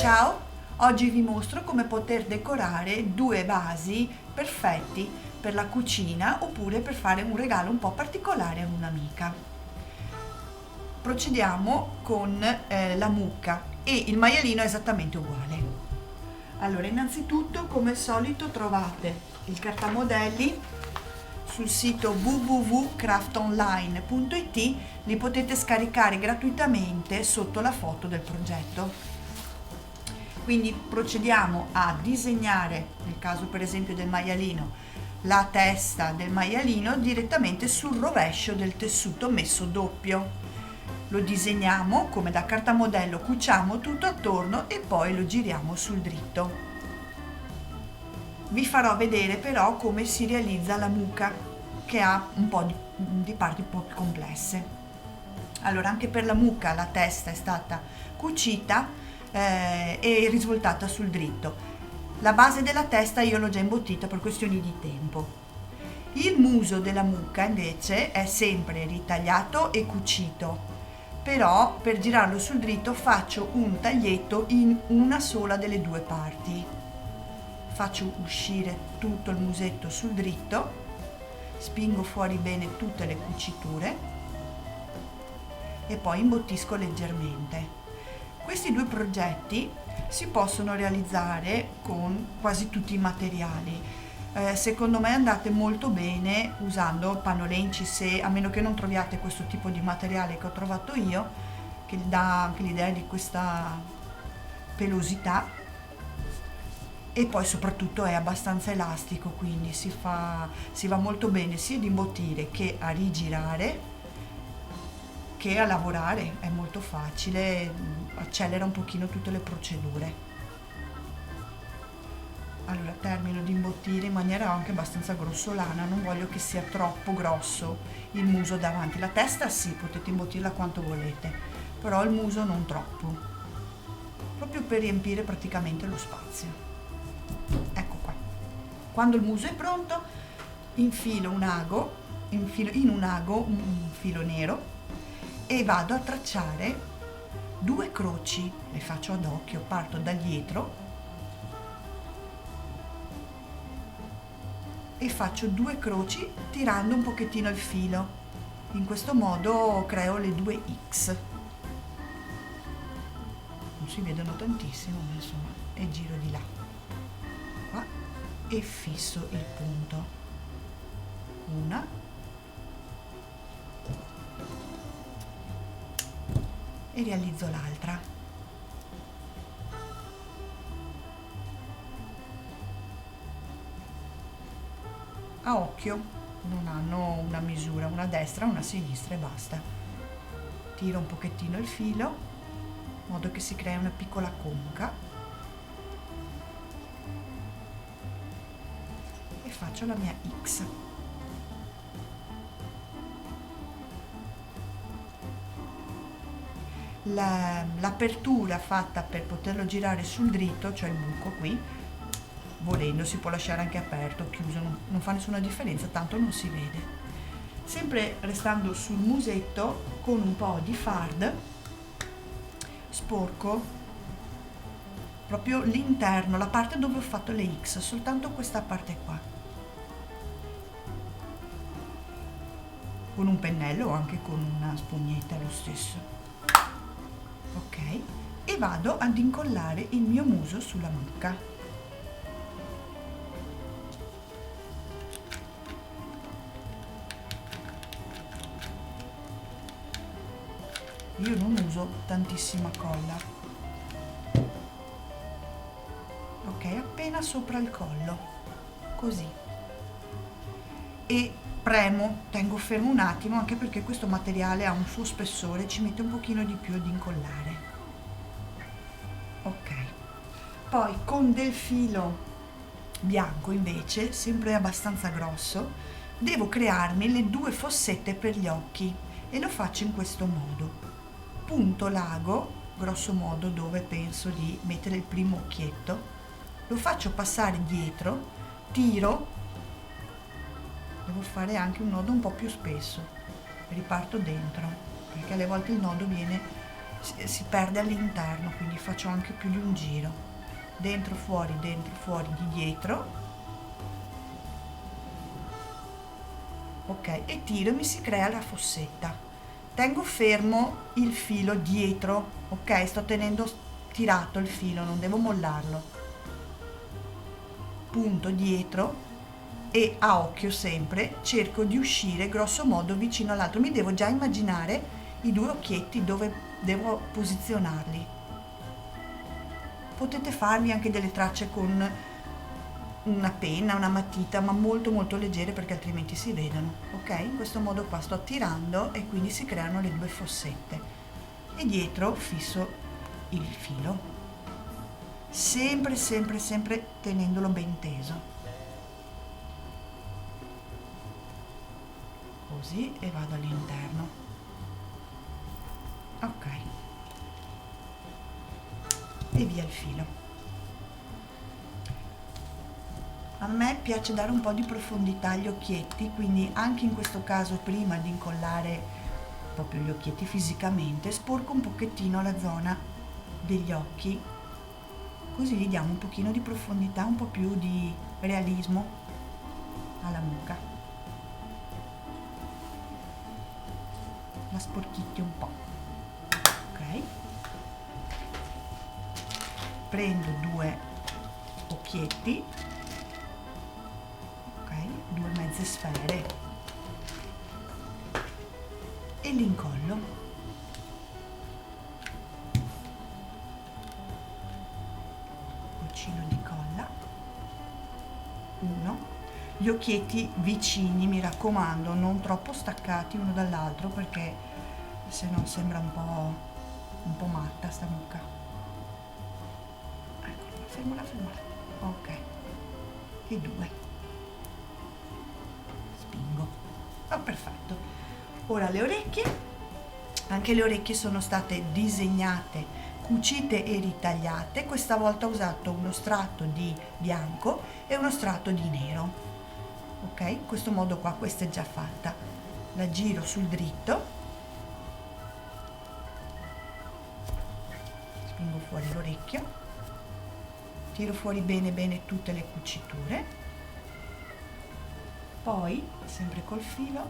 Ciao, oggi vi mostro come poter decorare due vasi perfetti per la cucina oppure per fare un regalo un po' particolare a un'amica. Procediamo con la mucca e il maialino è esattamente uguale. Allora, innanzitutto, come al solito, trovate il cartamodelli sul sito www.craftonline.it, li potete scaricare gratuitamente sotto la foto del progetto. Quindi procediamo a disegnare, nel caso per esempio del maialino, la testa del maialino direttamente sul rovescio del tessuto messo doppio. Lo disegniamo come da cartamodello, cuciamo tutto attorno e poi lo giriamo sul dritto. Vi farò vedere però come si realizza la mucca, che ha un po' di parti un po' più complesse. Allora, anche per la mucca la testa è stata cucita e rivoltata sul dritto. La base della testa io l'ho già imbottita per questioni di tempo. Il muso della mucca invece è sempre ritagliato e cucito, però per girarlo sul dritto faccio un taglietto in una sola delle due parti. Faccio uscire tutto il musetto sul dritto, spingo fuori bene tutte le cuciture e poi imbottisco leggermente. Questi due progetti si possono realizzare con quasi tutti i materiali. Secondo me andate molto bene usando pannolenti, a meno che non troviate questo tipo di materiale che ho trovato io, che dà anche l'idea di questa pelosità, e poi soprattutto è abbastanza elastico, quindi si va molto bene sia ad imbottire che a rigirare che a lavorare, è molto facile, accelera un pochino tutte le procedure. Allora termino di imbottire in maniera anche abbastanza grossolana, non voglio che sia troppo grosso il muso davanti. La testa sì, potete imbottirla quanto volete, però il muso non troppo, proprio per riempire praticamente lo spazio. Ecco qua. Quando il muso è pronto, infilo in un ago un filo nero e vado a tracciare due croci, le faccio ad occhio, parto da dietro e faccio due croci tirando un pochettino il filo. In questo modo creo le due X. Non si vedono tantissimo, ma insomma, e giro di là, qua, e fisso il punto. Una e realizzo l'altra. A occhio, non hanno una misura, una a destra, una a sinistra e basta. Tiro un pochettino il filo, in modo che si crea una piccola conca e faccio la mia X. L'apertura fatta per poterlo girare sul dritto, cioè il buco qui, volendo si può lasciare anche aperto o chiuso, non fa nessuna differenza, tanto non si vede. Sempre restando sul musetto, con un po' di fard sporco proprio l'interno, la parte dove ho fatto le X, soltanto questa parte qua, con un pennello o anche con una spugnetta lo stesso. Ok, e vado ad incollare il mio muso sulla mucca. Io non uso tantissima colla. Ok, appena sopra il collo, così. E premo, tengo fermo un attimo, anche perché questo materiale ha un suo spessore, ci mette un pochino di più ad incollare. Ok, poi con del filo bianco invece, sempre abbastanza grosso, devo crearmi le due fossette per gli occhi e lo faccio in questo modo. Punto l'ago, grosso modo dove penso di mettere il primo occhietto, lo faccio passare dietro, tiro, devo fare anche un nodo un po' più spesso, riparto dentro, perché alle volte il nodo viene si perde all'interno, quindi faccio anche più di un giro, dentro, fuori, di dietro, ok, e tiro e mi si crea la fossetta. Tengo fermo il filo dietro, ok, sto tenendo tirato il filo, non devo mollarlo, punto dietro e a occhio sempre cerco di uscire grosso modo vicino all'altro. Mi devo già immaginare i due occhietti dove devo posizionarli. Potete farvi anche delle tracce con una penna, una matita, ma molto molto leggere perché altrimenti si vedono, ok? In questo modo qua sto tirando e quindi si creano le due fossette e dietro fisso il filo, sempre sempre sempre tenendolo ben teso, così, e vado all'interno, ok, e via il filo. A me piace dare un po' di profondità agli occhietti, quindi anche in questo caso prima di incollare proprio gli occhietti fisicamente sporco un pochettino la zona degli occhi, così gli diamo un pochino di profondità, un po' più di realismo alla mucca. La sporchicchio un po', ok? Prendo due occhietti, due mezze sfere e li incollo. Goccino di colla, uno, gli occhietti vicini, mi raccomando, non troppo staccati uno dall'altro perché se no sembra un po' matta sta mucca. Ecco, fermola, ok, e due. Oh, perfetto. Ora le orecchie, anche le orecchie sono state disegnate, cucite e ritagliate. Questa volta ho usato uno strato di bianco e uno strato di nero, ok? In questo modo qua questa è già fatta. La giro sul dritto, spingo fuori l'orecchio, tiro fuori bene bene tutte le cuciture. Poi, sempre col filo,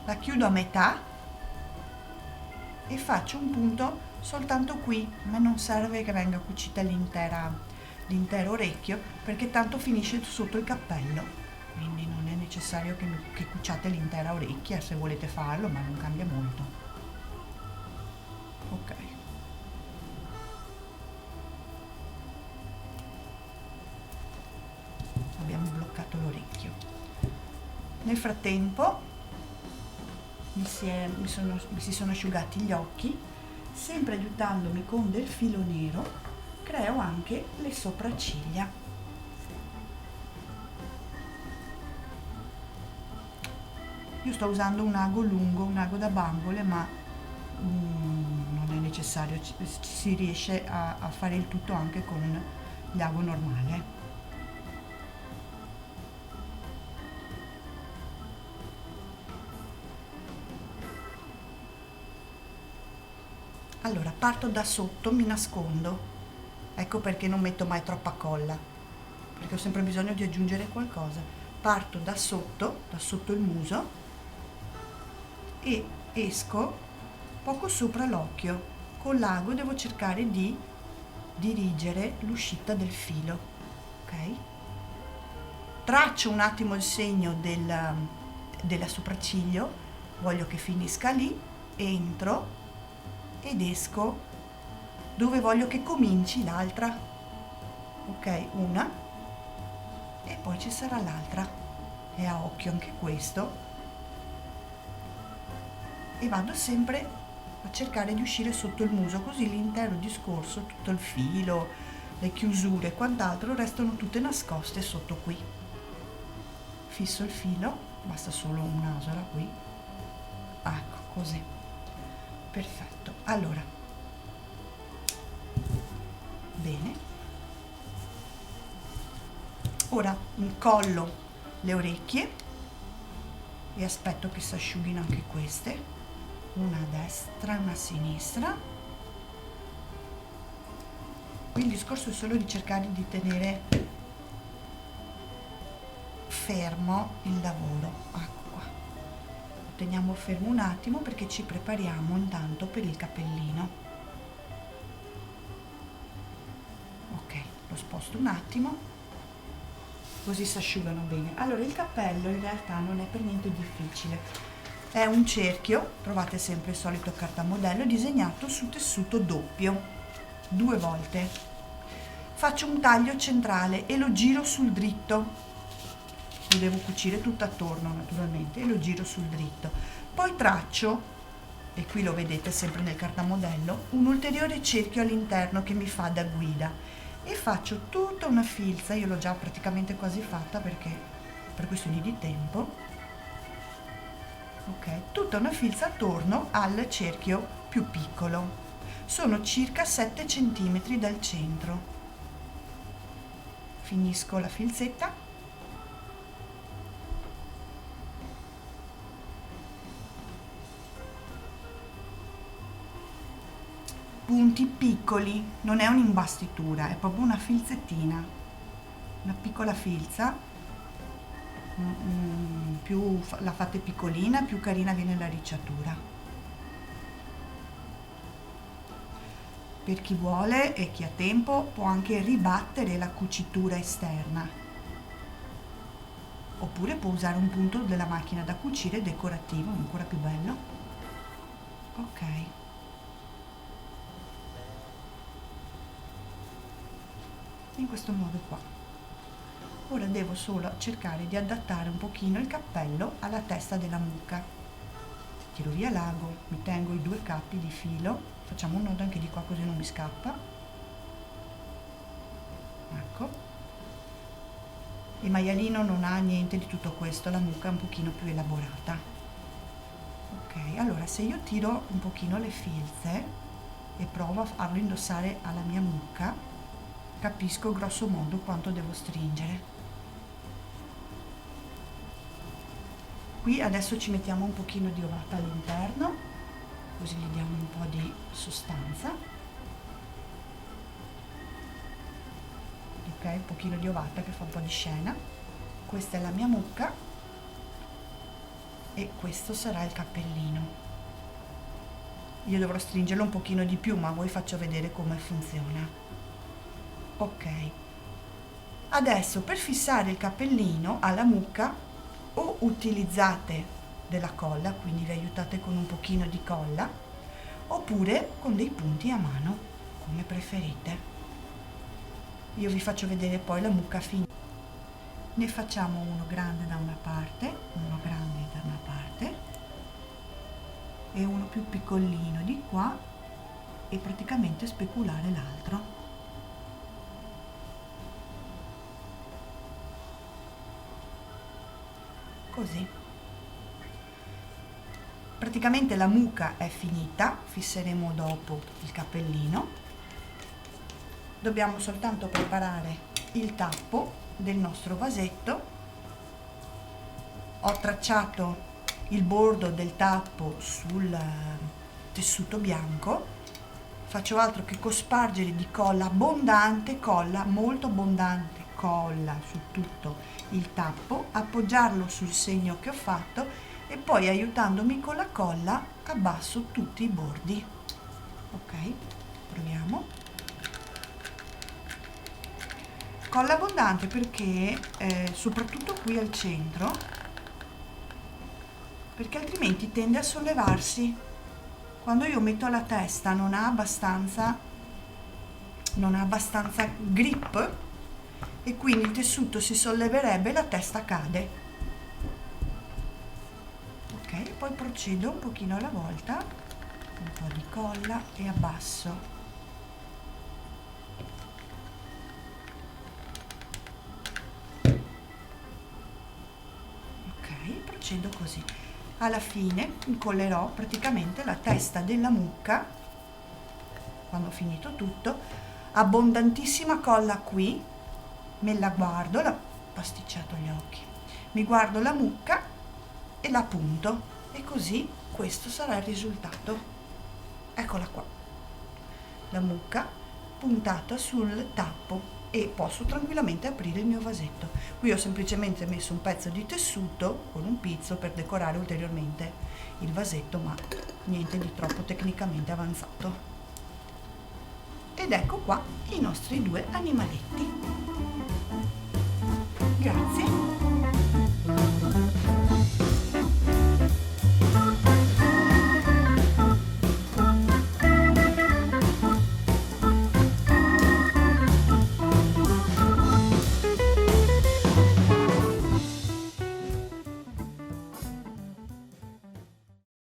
la chiudo a metà e faccio un punto soltanto qui, ma non serve che venga cucita l'intero orecchio perché tanto finisce sotto il cappello, quindi non è necessario che cuciate l'intera orecchia se volete farlo, ma non cambia molto. Ok. Abbiamo bloccato l'orecchio. Nel frattempo mi si sono asciugati gli occhi, sempre aiutandomi con del filo nero creo anche le sopracciglia. Io sto usando un ago lungo, un ago da bambole, ma non è necessario, si riesce a fare il tutto anche con l'ago normale. Allora, parto da sotto, mi nascondo, ecco perché non metto mai troppa colla, perché ho sempre bisogno di aggiungere qualcosa. Parto da sotto il muso e esco poco sopra l'occhio. Con l'ago devo cercare di dirigere l'uscita del filo, ok? Traccio un attimo il segno della sopracciglio, voglio che finisca lì, entro ed esco dove voglio che cominci l'altra, ok? Una e poi ci sarà l'altra, e a occhio anche questo, e vado sempre a cercare di uscire sotto il muso, così l'intero discorso, tutto il filo, le chiusure e quant'altro restano tutte nascoste sotto qui. Fisso il filo, basta solo un'asola qui, ecco così, perfetto. Allora, bene, ora incollo le orecchie e aspetto che si asciughino anche queste, una a destra e una a sinistra. Qui il discorso è solo di cercare di tenere fermo il lavoro. Ecco qua, lo teniamo fermo un attimo perché ci prepariamo intanto per il cappellino. Ok, lo sposto un attimo così si asciugano bene. Allora, il cappello in realtà non è per niente difficile, è un cerchio, trovate sempre il solito cartamodello disegnato su tessuto doppio 2 volte. Faccio un taglio centrale e lo giro sul dritto, lo devo cucire tutto attorno naturalmente, e lo giro sul dritto. Poi traccio, e qui lo vedete sempre nel cartamodello, un ulteriore cerchio all'interno che mi fa da guida e faccio tutta una filza. Io l'ho già praticamente quasi fatta perché per questioni di tempo. Ok, tutta una filza attorno al cerchio più piccolo, sono circa 7 cm dal centro. Finisco la filzetta, punti piccoli, non è un'imbastitura, è proprio una filzettina, una piccola filza. Più la fate piccolina, più carina viene la ricciatura. Per chi vuole e chi ha tempo può anche ribattere la cucitura esterna, oppure può usare un punto della macchina da cucire decorativo, ancora più bello. Ok, in questo modo qua. Ora devo solo cercare di adattare un pochino il cappello alla testa della mucca. Tiro via l'ago, mi tengo i 2 cappi di filo, facciamo un nodo anche di qua così non mi scappa. Ecco, il maialino non ha niente di tutto questo, la mucca è un pochino più elaborata. Ok, allora se io tiro un pochino le filze e provo a farlo indossare alla mia mucca, capisco grosso modo quanto devo stringere. Qui adesso ci mettiamo un pochino di ovata all'interno, così gli diamo un po' di sostanza. Ok, un pochino di ovata che fa un po' di scena. Questa è la mia mucca e questo sarà il cappellino. Io dovrò stringerlo un pochino di più, ma a voi faccio vedere come funziona. Ok, adesso per fissare il cappellino alla mucca o utilizzate della colla, quindi vi aiutate con un pochino di colla, oppure con dei punti a mano, come preferite. Io vi faccio vedere poi la mucca finita. Ne facciamo uno grande da una parte, uno grande da una parte e uno più piccolino di qua e praticamente speculare l'altro. Così. Praticamente la mucca è finita, fisseremo dopo il cappellino. Dobbiamo soltanto preparare il tappo del nostro vasetto. Ho tracciato il bordo del tappo sul tessuto bianco. Faccio altro che cospargere di colla abbondante, colla molto abbondante, colla su tutto il tappo, appoggiarlo sul segno che ho fatto e poi aiutandomi con la colla abbasso tutti i bordi. Ok, proviamo. Colla abbondante perché soprattutto qui al centro, perché altrimenti tende a sollevarsi. Quando io metto la testa non ha abbastanza grip e quindi il tessuto si solleverebbe e la testa cade. Ok, poi procedo un pochino alla volta, un po' di colla e abbasso. Ok, procedo così. Alla fine incollerò praticamente la testa della mucca, quando ho finito tutto, abbondantissima colla qui, me la guardo, l'ho pasticciato gli occhi, mi guardo la mucca e la punto, e così questo sarà il risultato. Eccola qua, la mucca puntata sul tappo, e posso tranquillamente aprire il mio vasetto. Qui ho semplicemente messo un pezzo di tessuto con un pizzo per decorare ulteriormente il vasetto, ma niente di troppo tecnicamente avanzato. Ed ecco qua i nostri due animaletti. Grazie.